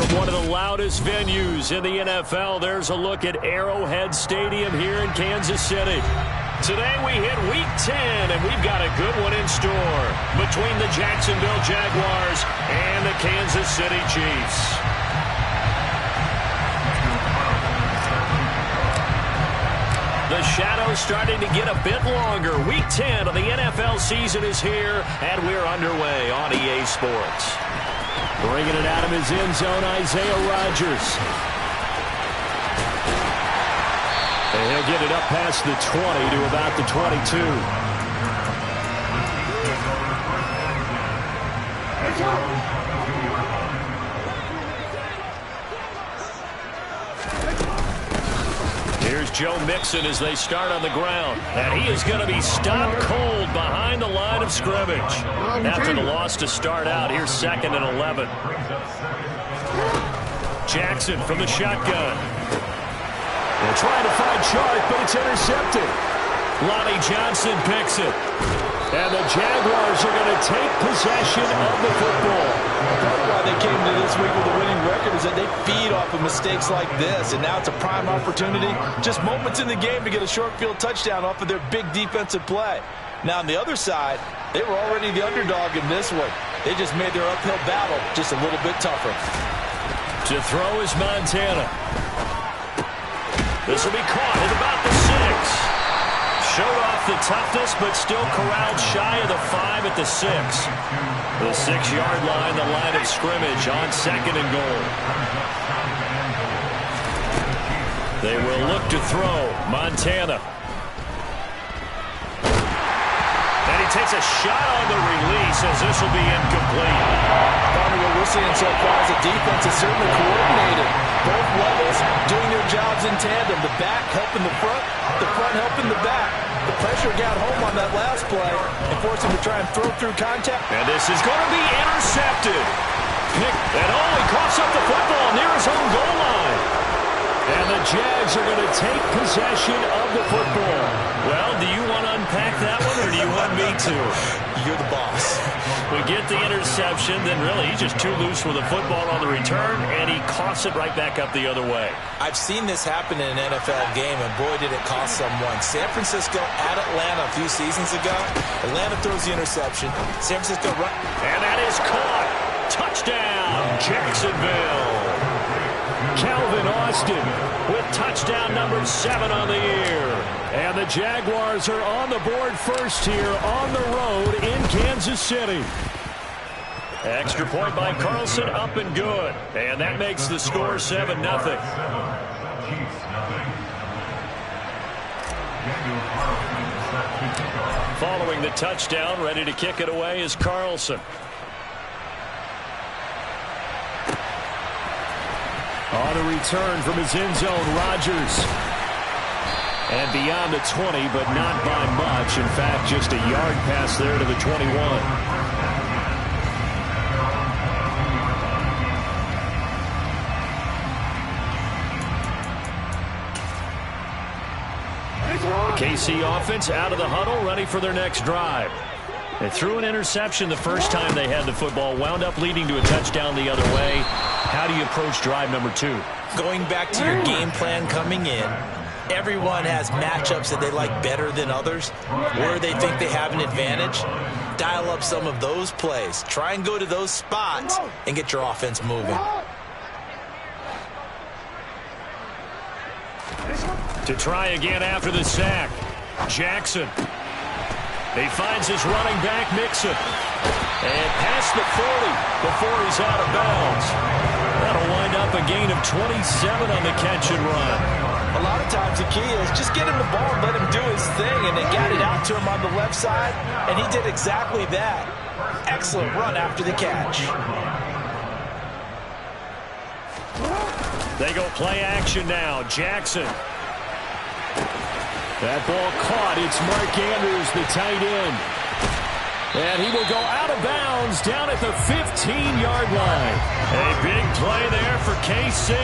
From one of the loudest venues in the NFL, there's a look at Arrowhead Stadium here in Kansas City. Today we hit Week 10, and we've got a good one in store between the Jacksonville Jaguars and the Kansas City Chiefs. The shadow's starting to get a bit longer. Week 10 of the NFL season is here, and we're underway on EA Sports. Bringing it out of his end zone, Isaiah Rodgers. And he'll get it up past the 20 to about the 22. Here's Joe Mixon as they start on the ground. And he is going to be stopped cold behind the line of scrimmage. After the loss to start out, here's 2nd and 11. Jackson from the shotgun. They're trying to find Chark, but it's intercepted. Lonnie Johnson picks it. And the Jaguars are going to take possession of the football. Part of why they came to this week with a winning record is that they feed off of mistakes like this, and now it's a prime opportunity. Just moments in the game to get a short field touchdown off of their big defensive play. Now on the other side, they were already the underdog in this one. They just made their uphill battle just a little bit tougher. To throw is Montana. This will be caught at about the 6. Showed off the toughness, but still corralled shy of the 5 at the 6. The 6-yard line, the line of scrimmage on 2nd and goal. They will look to throw. Montana. And he takes a shot on the release as this will be incomplete. What we're seeing so far is the defense is certainly coordinated. Both levels doing their jobs in tandem. The back helping the front helping the back. The pressure got home on that last play and forced him to try and throw through contact. And this is going to be intercepted. And he coughs up the football near his own goal line. And the Jags are going to take possession of the football. Well, do you want to unpack that one, or do you want me to? You're the boss. We get the interception, then really he's just too loose with the football on the return, and he coughs it right back up the other way. I've seen this happen in an NFL game, and boy, did it cost someone. San Francisco at Atlanta a few seasons ago. Atlanta throws the interception. San Francisco run. And that is caught. Touchdown, Jacksonville. Calvin Austin with touchdown number 7 on the year. And the Jaguars are on the board first here on the road in Kansas City. Extra point by Carlson, up and good. And that makes the score 7-0. Following the touchdown, ready to kick it away is Carlson. On a return from his end zone, Rodgers. And beyond the 20, but not by much. In fact, just a yard pass there to the 21. The KC offense out of the huddle, ready for their next drive. They threw an interception the first time they had the football, wound up leading to a touchdown the other way. How do you approach drive number 2? Going back to your game plan coming in, everyone has matchups that they like better than others, where they think they have an advantage. Dial up some of those plays. Try and go to those spots and get your offense moving. To try again after the sack, Jackson. He finds his running back, Mixon. And past the 40 before he's out of bounds. That'll wind up a gain of 27 on the catch and run. A lot of times the key is just get him the ball and let him do his thing, and they got it out to him on the left side, and he did exactly that. Excellent run after the catch. They go play action now. Jackson. That ball caught. It's Mark Andrews, the tight end. And he will go out of bounds down at the 15-yard line. A big play there for KC.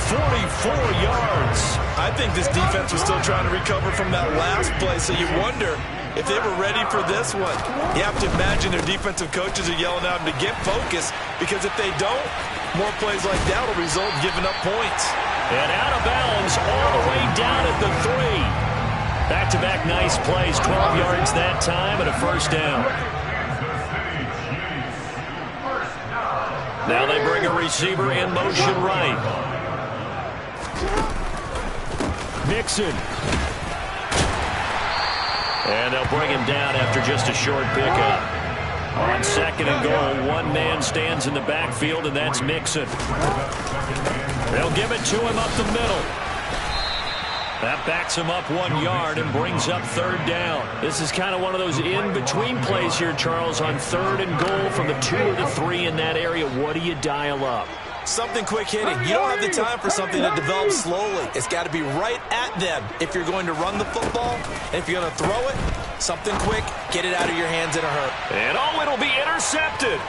44 yards. I think this defense was still trying to recover from that last play, so you wonder if they were ready for this one. You have to imagine their defensive coaches are yelling at them to get focused, because if they don't, more plays like that will result in giving up points. And out of bounds all the way down at the 3. Back-to-back nice plays, 12 yards that time and a first down. Now they bring a receiver in motion right. Mixon. And they'll bring him down after just a short pickup. On second and goal, one man stands in the backfield, and that's Mixon. They'll give it to him up the middle. That backs him up 1 yard and brings up third down. This is kind of one of those in-between plays here, Charles, on third and goal from the 2 or the 3 in that area. What do you dial up? Something quick hitting. You don't have the time for something that develops slowly. It's got to be right at them if you're going to run the football. And if you're going to throw it, something quick, get it out of your hands in a hurry. And it'll be intercepted.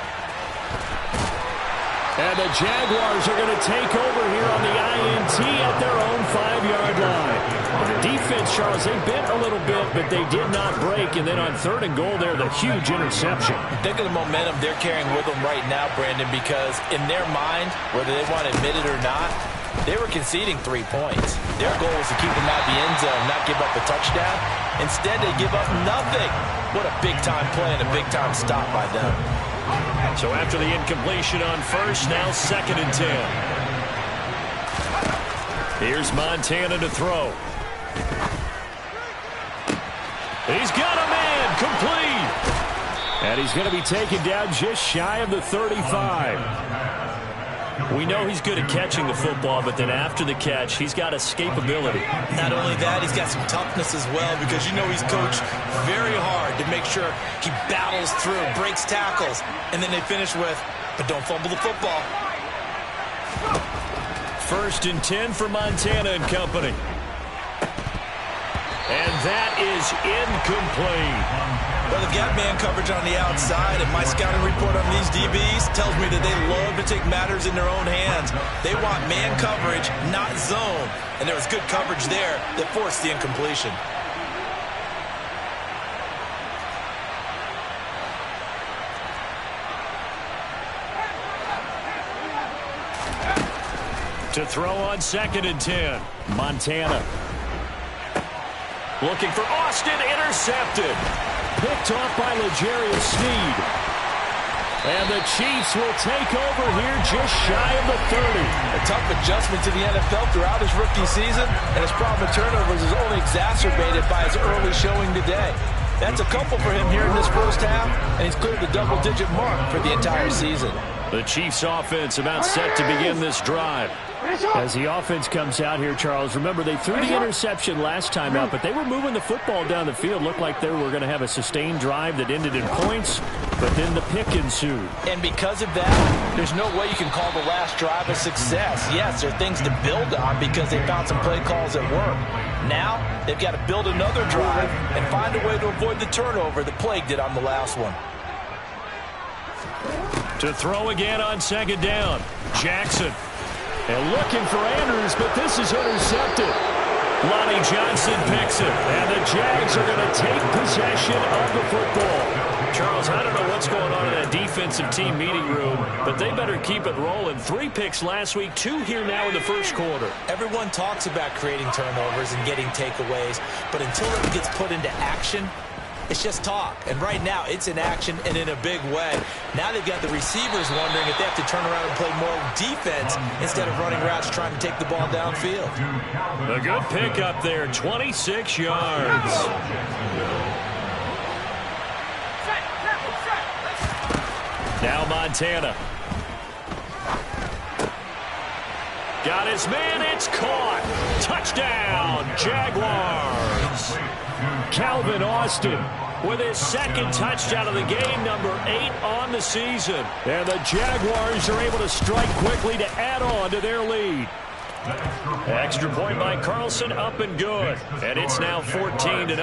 And the Jaguars are going to take over here on the INT at their own 5-yard line. The defense, Charles, they bent a little bit, but they did not break. And then on third and goal there, the huge interception. Think of the momentum they're carrying with them right now, Brandon, because in their mind, whether they want to admit it or not, they were conceding 3 points. Their goal was to keep them out of the end zone, not give up a touchdown. Instead, they give up nothing. What a big-time play and a big-time stop by them. So after the incompletion on first, now 2nd and 10. Here's Montana to throw. He's got a man, complete. And he's going to be taken down just shy of the 35. We know he's good at catching the football, but then after the catch, he's got escapability. Not only that, he's got some toughness as well, because you know he's coached very hard to make sure he battles through, breaks tackles, and then they finish with, but don't fumble the football. 1st and 10 for Montana and company. And that is incomplete. Well, they've got man coverage on the outside, and my scouting report on these DBs tells me that they love to take matters in their own hands. They want man coverage, not zone. And there was good coverage there that forced the incompletion. To throw on 2nd and 10, Montana. Looking for Austin, intercepted. Picked off by L'Jarius Sneed. And the Chiefs will take over here just shy of the 30. A tough adjustment to the NFL throughout his rookie season, and his problem with turnovers is only exacerbated by his early showing today. That's a couple for him here in this first half, and he's cleared the double-digit mark for the entire season. The Chiefs offense about set to begin this drive. As the offense comes out here, Charles, remember they threw the interception last time out, but they were moving the football down the field. Looked like they were going to have a sustained drive that ended in points, but then the pick ensued. And because of that, there's no way you can call the last drive a success. Yes, there are things to build on because they found some play calls that work. Now, they've got to build another drive and find a way to avoid the turnover that plagued it on the last one. To throw again on 2nd down, Jackson. And looking for Andrews, but this is intercepted. Lonnie Johnson picks it, and the Jags are going to take possession of the football. Charles, I don't know what's going on in that defensive team meeting room, but they better keep it rolling. 3 picks last week, 2 here now in the first quarter. Everyone talks about creating turnovers and getting takeaways, but until it gets put into action, it's just talk. And right now, it's in action and in a big way. Now they've got the receivers wondering if they have to turn around and play more defense instead of running routes trying to take the ball downfield. A good pickup there, 26 yards. Now Montana. Got his man, it's caught. Touchdown, Jaguars. Calvin Austin with his 2nd touchdown of the game, number 8 on the season. And the Jaguars are able to strike quickly to add on to their lead. Extra point by Carlson, up and good. And it's now 14-0.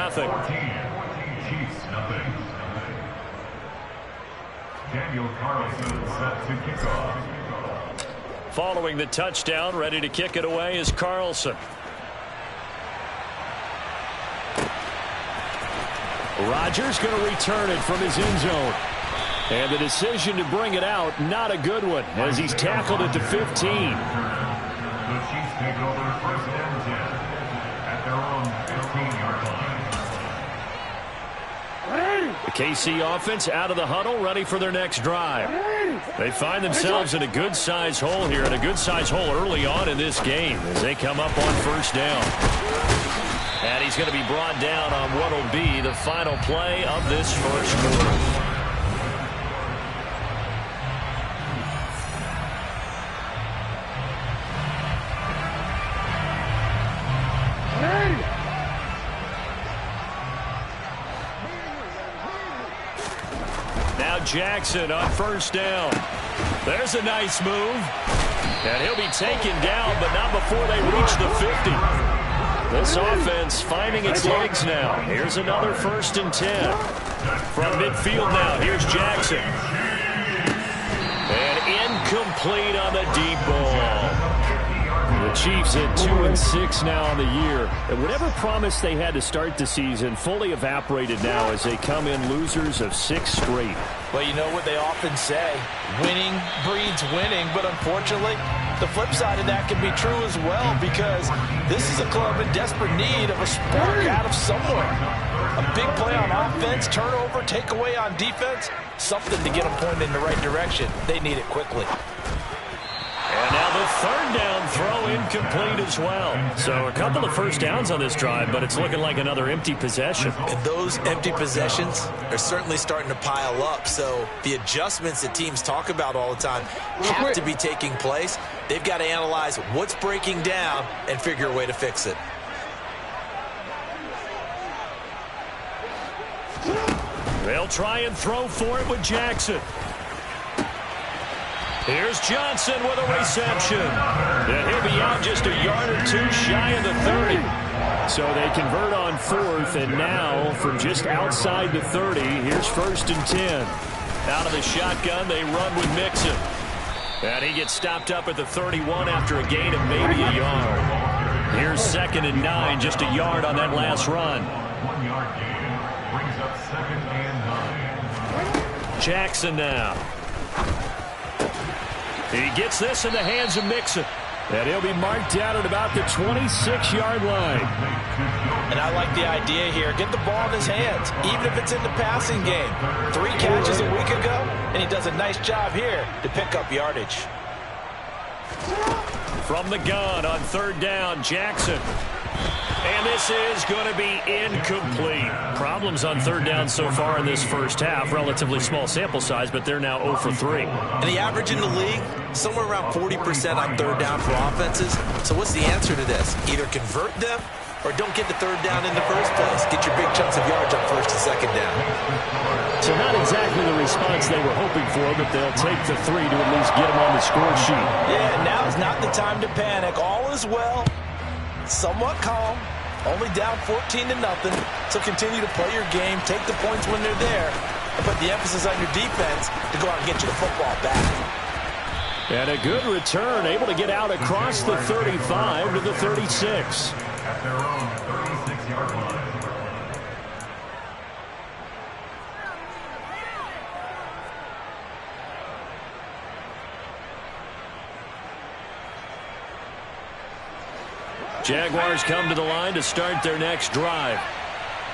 Daniel Carlson set to kick off. Following the touchdown, ready to kick it away is Carlson. Rodgers going to return it from his end zone. And the decision to bring it out, not a good one, as he's tackled at the 15. The Chiefs take over first and 10 at their own 15-yard line. The KC offense out of the huddle, ready for their next drive. They find themselves in a good-sized hole here, and a good-sized hole early on in this game as they come up on first down. And he's going to be brought down on what will be the final play of this first quarter. Now Jackson on first down. There's a nice move. And he'll be taken down, but not before they reach the 50. This offense finding its legs now. Here's another first and 10. From midfield now, here's Jackson. And incomplete on the deep ball. The Chiefs at 2-6 now on the year. And whatever promise they had to start the season fully evaporated now as they come in losers of 6 straight. Well, you know what they often say, winning breeds winning, but unfortunately, the flip side of that can be true as well, because this is a club in desperate need of a spark out of somewhere. A big play on offense, turnover, takeaway on defense, something to get them pointed in the right direction. They need it quickly. And now the third down throw incomplete as well. So a couple of first downs on this drive, but it's looking like another empty possession. And those empty possessions are certainly starting to pile up. So the adjustments that teams talk about all the time have to be taking place. They've got to analyze what's breaking down and figure a way to fix it. They'll try and throw for it with Jackson. Here's Johnson with a reception. And he'll be out just a yard or two shy of the 30. So they convert on fourth, and now from just outside the 30, here's first and 10. Out of the shotgun, they run with Mixon. And he gets stopped up at the 31 after a gain of maybe a yard. Here's second and 9, just a yard on that last run. 1 yard gain brings up second and 9. Jackson now. He gets this in the hands of Mixon. And he'll be marked down at about the 26-yard line. And I like the idea here. Get the ball in his hands, even if it's in the passing game. 3 catches a week ago, and he does a nice job here to pick up yardage. From the gun on third down, Jackson. And this is going to be incomplete. Problems on third down so far in this first half. Relatively small sample size, but they're now 0 for 3. And the average in the league, somewhere around 40% on third down for offenses. So what's the answer to this? Either convert them or don't get to third down in the first place. Get your big chunks of yards on first and second down. So not exactly the response they were hoping for, but they'll take the 3 to at least get them on the score sheet. Yeah, now is not the time to panic. All is well. Somewhat calm. Only down 14-0. So continue to play your game. Take the points when they're there. And put the emphasis on your defense to go out and get you the football back. And a good return, able to get out across the 35 to the 36. At their own 36-yard line. Jaguars come to the line to start their next drive.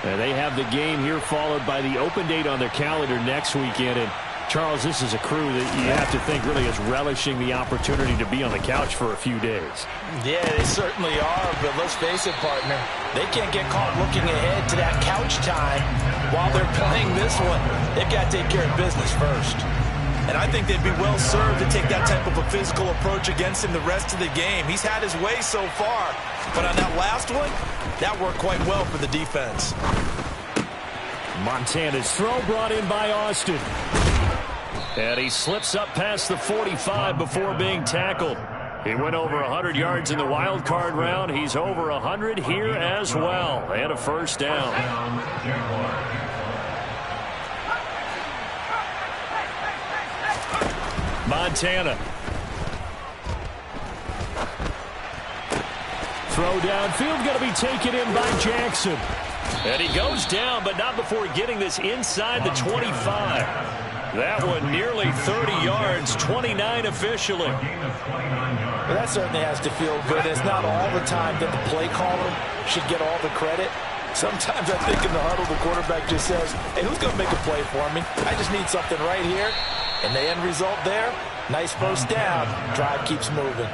And they have the game here followed by the open date on their calendar next weekend. And Charles, this is a crew that you have to think really is relishing the opportunity to be on the couch for a few days. Yeah, they certainly are, but let's face it, partner. They can't get caught looking ahead to that couch time while they're playing this one. They've got to take care of business first. And I think they'd be well served to take that type of a physical approach against him the rest of the game. He's had his way so far, but on that last one, that worked quite well for the defense. Montana's throw brought in by Austin. And he slips up past the 45 before being tackled. He went over 100 yards in the wild card round. He's over 100 here as well. And a first down. Montana. Throw downfield going to be taken in by Jackson. And he goes down, but not before getting this inside the 25. That one nearly 30 yards, 29 officially. Well, that certainly has to feel good. It's not all the time that the play caller should get all the credit. Sometimes I think in the huddle, the quarterback just says, hey, who's going to make a play for me? I just need something right here. And the end result there, nice first down. Drive keeps moving.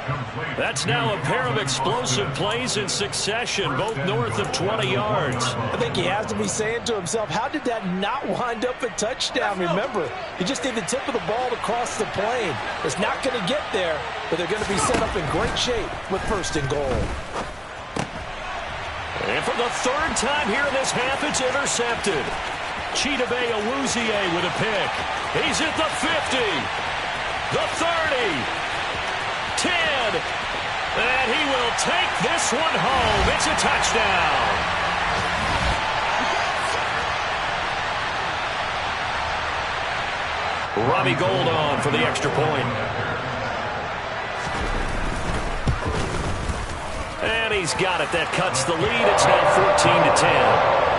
That's now a pair of explosive plays in succession, both north of 20 yards. I think he has to be saying to himself, how did that not wind up a touchdown? Remember, you just need the tip of the ball to cross the plane. It's not going to get there, but they're going to be set up in great shape with first and goal. And for the third time here in this half, it's intercepted. Chidobe Awuzie with a pick. He's at the 50, the 30, 10, and he will take this one home. It's a touchdown. Robbie Gould on for the extra point. And he's got it. That cuts the lead. It's now 14-10.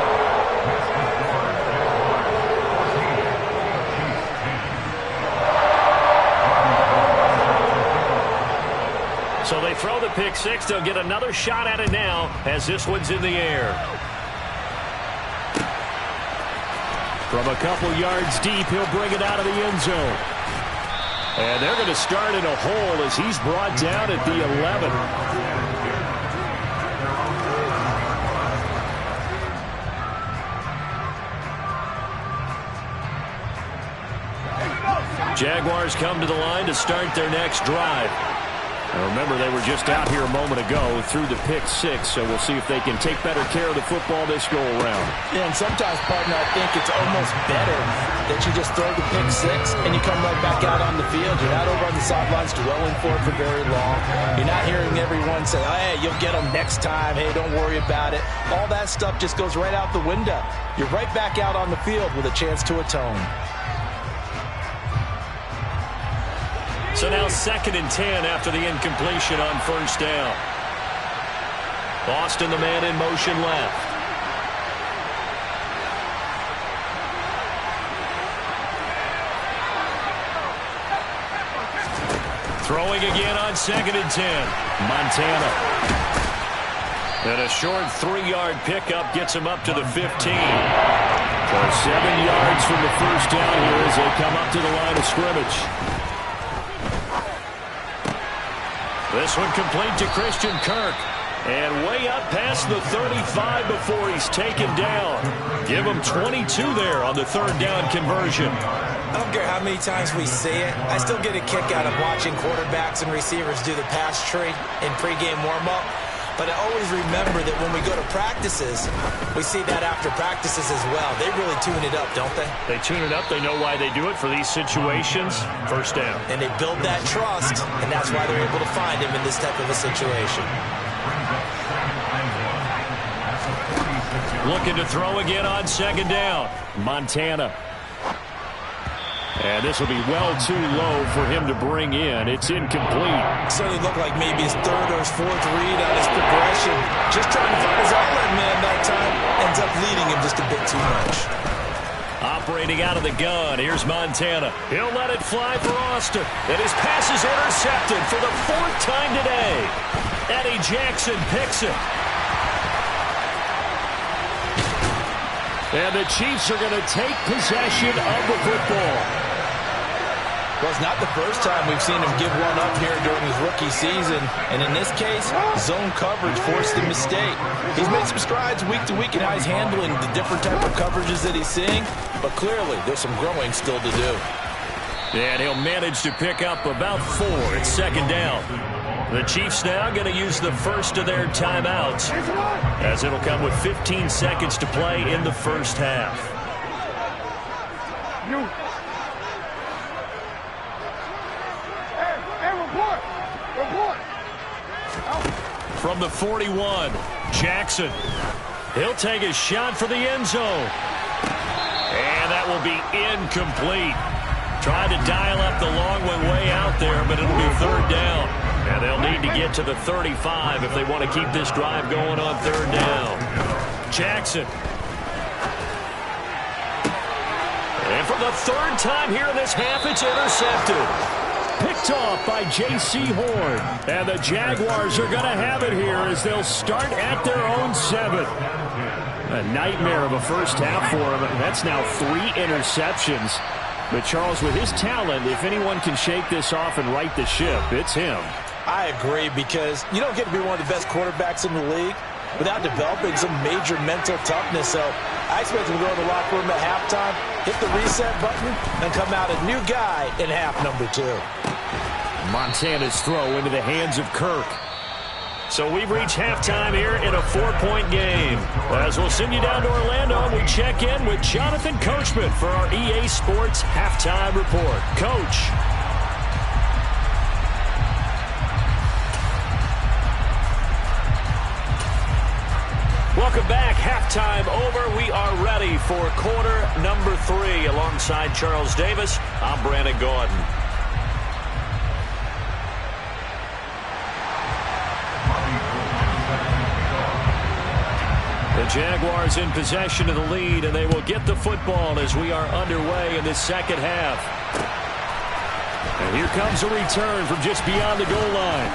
So they throw the pick six. They'll get another shot at it now as this one's in the air. From a couple yards deep, he'll bring it out of the end zone. And they're going to start in a hole as he's brought down at the 11. Jaguars come to the line to start their next drive. Now remember, they were just out here a moment ago through the pick six, so we'll see if they can take better care of the football this go-around. Yeah, and sometimes, partner, I think it's almost better that you just throw the pick six and you come right back out on the field. You're not over on the sidelines dwelling for it for very long. You're not hearing everyone say, oh, hey, you'll get them next time. Hey, don't worry about it. All that stuff just goes right out the window. You're right back out on the field with a chance to atone. So now 2nd and 10 after the incompletion on first down. Boston, the man in motion left. Throwing again on 2nd and 10. Montana. And a short 3-yard pickup gets him up to the 15. So 7 yards from the first down here as they come up to the line of scrimmage. This one complete to Christian Kirk. And way up past the 35 before he's taken down. Give him 22 there on the 3rd down conversion. I don't care how many times we see it. I still get a kick out of watching quarterbacks and receivers do the pass tree in pregame warm-up. But I always remember that when we go to practices, we see that after practices as well. They really tune it up, don't they? They tune it up. They know why they do it for these situations. First down. And they build that trust, and that's why they're able to find him in this type of a situation. Looking to throw again on 2nd down. Montana. And this will be well too low for him to bring in. It's incomplete. Certainly looked like maybe his 3rd or his 4th read on his progression. Just trying to find his outlet man that time. Ends up leading him just a bit too much. Operating out of the gun. Here's Montana. He'll let it fly for Austin. And his pass is intercepted for the 4th time today. Eddie Jackson picks it. And the Chiefs are going to take possession of the football. Well, it's not the first time we've seen him give one up here during his rookie season. And in this case, zone coverage forced the mistake. He's made some strides week to week in how he's handling the different type of coverages that he's seeing. But clearly, there's some growing still to do. And he'll manage to pick up about 4 at 2nd down. The Chiefs now going to use the first of their timeouts, as it'll come with 15 seconds to play in the first half. From the 41, Jackson. He'll take a shot for the end zone. And that will be incomplete. Tried to dial up the long one way out there, but it'll be 3rd down. And they'll need to get to the 35 if they want to keep this drive going on 3rd down. Jackson And for the third time here in this half, it's intercepted. Picked off by J.C. Horn. And the Jaguars are going to have it here as they'll start at their own 7. A nightmare of a first half for him. That's now 3 interceptions. But Charles, with his talent, if anyone can shake this off and right the ship, it's him. I agree, because you don't get to be one of the best quarterbacks in the league without developing some major mental toughness. So I expect him to go to the locker room at halftime, hit the reset button, and come out a new guy in half number 2. Montana's throw into the hands of Kirk. So we've reached halftime here in a 4-point game. As we'll send you down to Orlando, and we check in with Jonathan Coachman for our EA Sports Halftime Report. Coach. Welcome back. Halftime over. We are ready for quarter number 3. Alongside Charles Davis, I'm Brandon Gordon. The Jaguars in possession of the lead, and they will get the football as we are underway in this second half. And here comes a return from just beyond the goal line.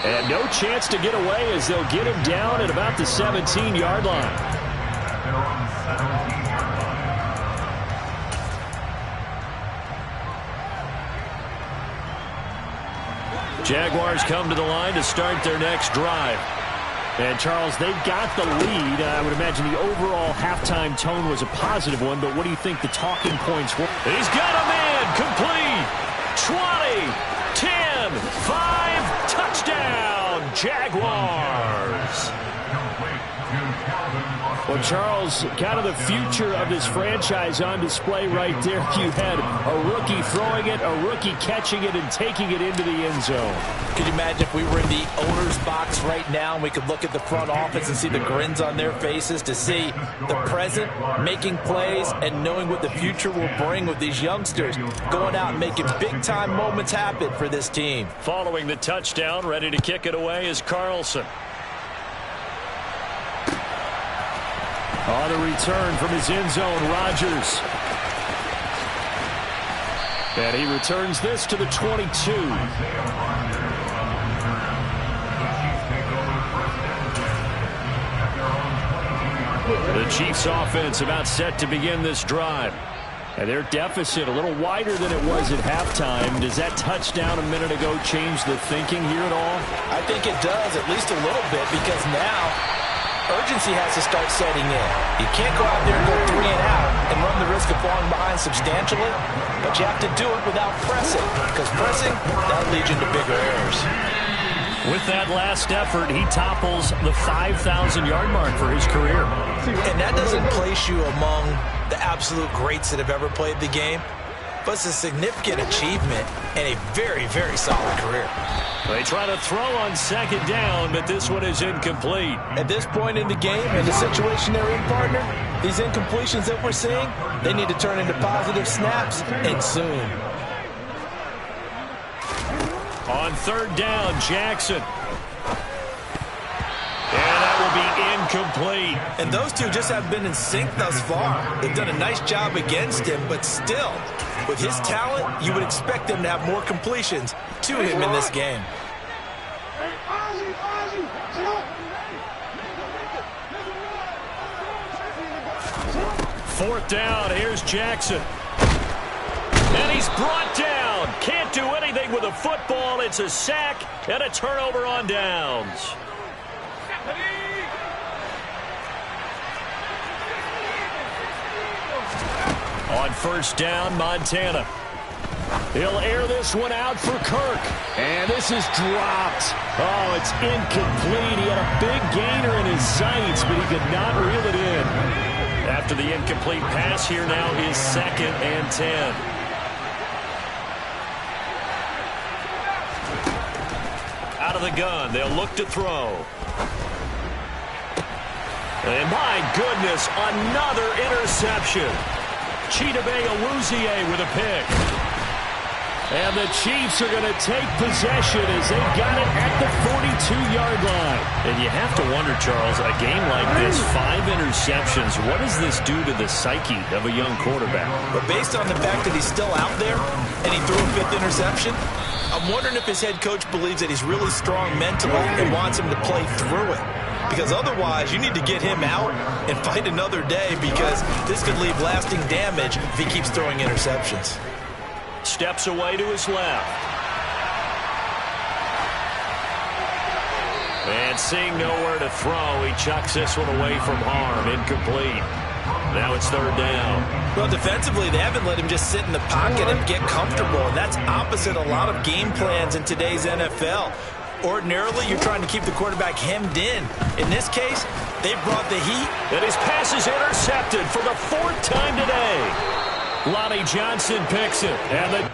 And no chance to get away as they'll get him down at about the 17-yard line. Jaguars come to the line to start their next drive. And, Charles, they've got the lead. I would imagine the overall halftime tone was a positive one, but what do you think the talking points were? He's got a man complete. 20, 10, 5, touchdown, Jaguars. Well, Charles, kind of the future of this franchise on display right there. You had a rookie throwing it, a rookie catching it, and taking it into the end zone. Could you imagine if we were in the owner's box right now and we could look at the front office and see the grins on their faces, to see the present making plays and knowing what the future will bring with these youngsters going out and making big-time moments happen for this team. Following the touchdown, ready to kick it away is Carlson. On the return from his end zone, Rodgers. And he returns this to the 22. The Chiefs offense about set to begin this drive. And their deficit a little wider than it was at halftime. Does that touchdown a minute ago change the thinking here at all? I think it does, at least a little bit, because now urgency has to start setting in. You can't go out there and go 3 and out and run the risk of falling behind substantially, but you have to do it without pressing, because pressing, that'll lead you into bigger errors. With that last effort, he topples the 5,000-yard mark for his career. And that doesn't place you among the absolute greats that have ever played the game, but it's a significant achievement and a very, very solid career. They try to throw on second down, but this one is incomplete. At this point in the game, and the situation they're in, partner, these incompletions that we're seeing, they need to turn into positive snaps, and soon. On third down, Jackson. And that will be incomplete. And those two just have been in sync thus far. They've done a nice job against him, but still, with his talent, you would expect them to have more completions to him in this game. Fourth down, here's Jackson. And he's brought down. Can't do anything with a football. It's a sack and a turnover on downs. On first down, Montana. He'll air this one out for Kirk. And this is dropped. Oh, it's incomplete. He had a big gainer in his sights, but he could not reel it in. After the incomplete pass, here now is 2nd and 10. Out of the gun, they'll look to throw. And my goodness, another interception. Chidobe Awuzie with a pick. And the Chiefs are going to take possession as they've got it at the 42-yard line. And you have to wonder, Charles, a game like this, 5 interceptions, what does this do to the psyche of a young quarterback? But based on the fact that he's still out there and he threw a 5th interception, I'm wondering if his head coach believes that he's really strong mentally and wants him to play through it. Because otherwise, you need to get him out and fight another day, because this could leave lasting damage if he keeps throwing interceptions. Steps away to his left. And seeing nowhere to throw, he chucks this one away from harm. Incomplete. Now it's 3rd down. Well, defensively, they haven't let him just sit in the pocket and get comfortable. And that's opposite a lot of game plans in today's NFL. Ordinarily, you're trying to keep the quarterback hemmed in. In this case, they brought the heat. And his pass is intercepted for the 4th time today. Lonnie Johnson picks it. And the